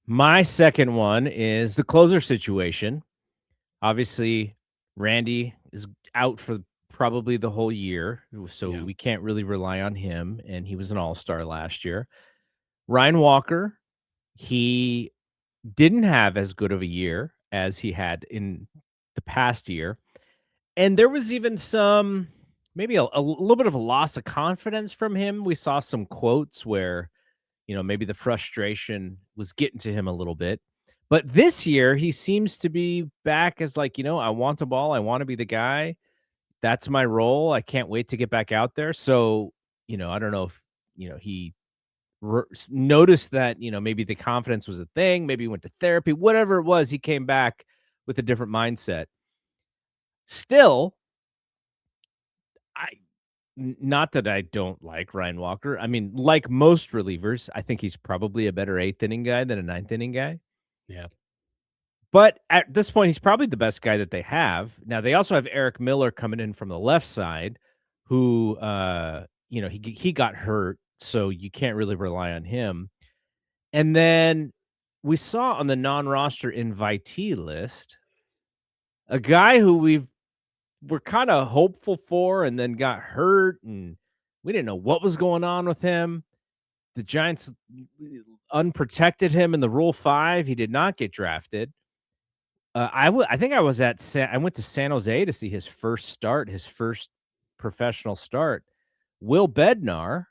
My second one is the closer situation. Obviously, Randy is out for probably the whole year, so Yeah. we can't really rely on him, and he was an all-star last year. Ryan Walker, he didn't have as good of a year as he had in the past year, and there was even some maybe a little bit of a loss of confidence from him. We saw some quotes where, maybe the frustration was getting to him a little bit. But this year, he seems to be back as like, I want the ball. I want to be the guy. That's my role. I can't wait to get back out there. So, I don't know if, he noticed that, maybe the confidence was a thing. Maybe he went to therapy, whatever it was. He came back with a different mindset. Still, I, not that I don't like Ryan Walker. I mean, like most relievers, I think he's probably a better eighth inning guy than a ninth inning guy. Yeah. But at this point, he's probably the best guy that they have. Now they also have Eric Miller coming in from the left side, who he got hurt, so you can't really rely on him. And then we saw on the non-roster invitee list a guy who we're kind of hopeful for, and then got hurt, and we didn't know what was going on with him. The Giants unprotected him in the Rule 5. He did not get drafted. I think I was I went to San Jose to see his first start, his first professional start. Will Bednar,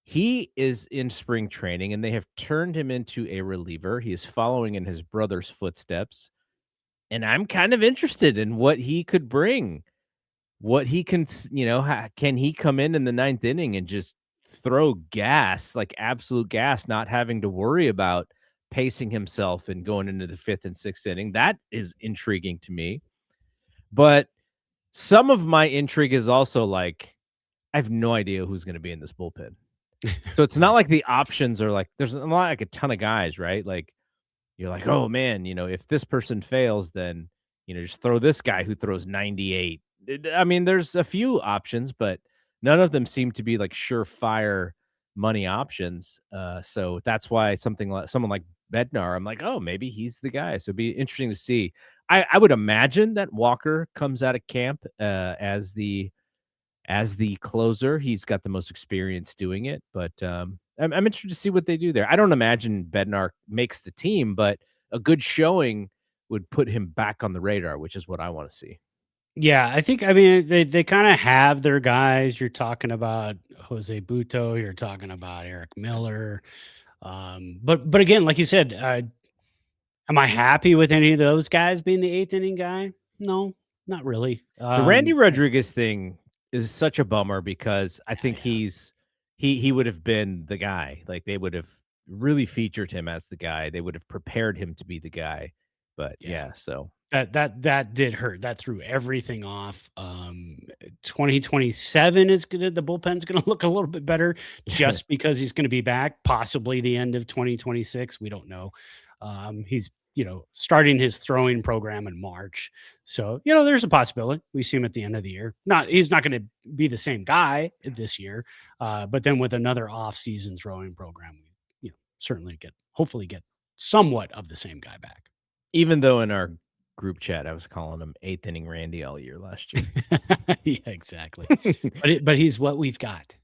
he is in spring training, and they have turned him into a reliever. He is following in his brother's footsteps, and I'm kind of interested in what he could bring. What he can, can he come in the ninth inning and just throw gas, like absolute gas, not having to worry about pacing himself and going into the fifth and sixth inning? That is intriguing to me. But some of my intrigue is also like, I have no idea who's going to be in this bullpen. So it's not like the options are like, there's not like a ton of guys, right? Like, you're like, oh man, if this person fails, then, just throw this guy who throws 98. I mean, there's a few options, but none of them seem to be like surefire money options. So that's why someone like Bednar, I'm like, oh, maybe he's the guy. So it'd be interesting to see. I would imagine that Walker comes out of camp as the closer. He's got the most experience doing it, but I'm interested to see what they do there. I don't imagine Bednar makes the team, but a good showing would put him back on the radar, which is what I want to see. Yeah, I mean, they kinda have their guys. You're talking about Jose Buto, you're talking about Eric Miller, but again, like you said, am I happy with any of those guys being the 8th inning guy? No, not really. The Randy Rodriguez thing is such a bummer because I think Yeah. he would have been the guy. Like, they would have really featured him as the guy. They would have prepared him to be the guy. But Yeah. yeah, so That did hurt. That threw everything off. 2027 is gonna the bullpen's gonna look a little bit better just because he's gonna be back, possibly the end of 2026. We don't know. He's, starting his throwing program in March. So, there's a possibility we see him at the end of the year. He's not gonna be the same guy this year. But then with another off-season throwing program, we, certainly hopefully get somewhat of the same guy back. even though in our group chat I was calling him eighth inning Randy all year last year. Yeah, exactly. But he's what we've got.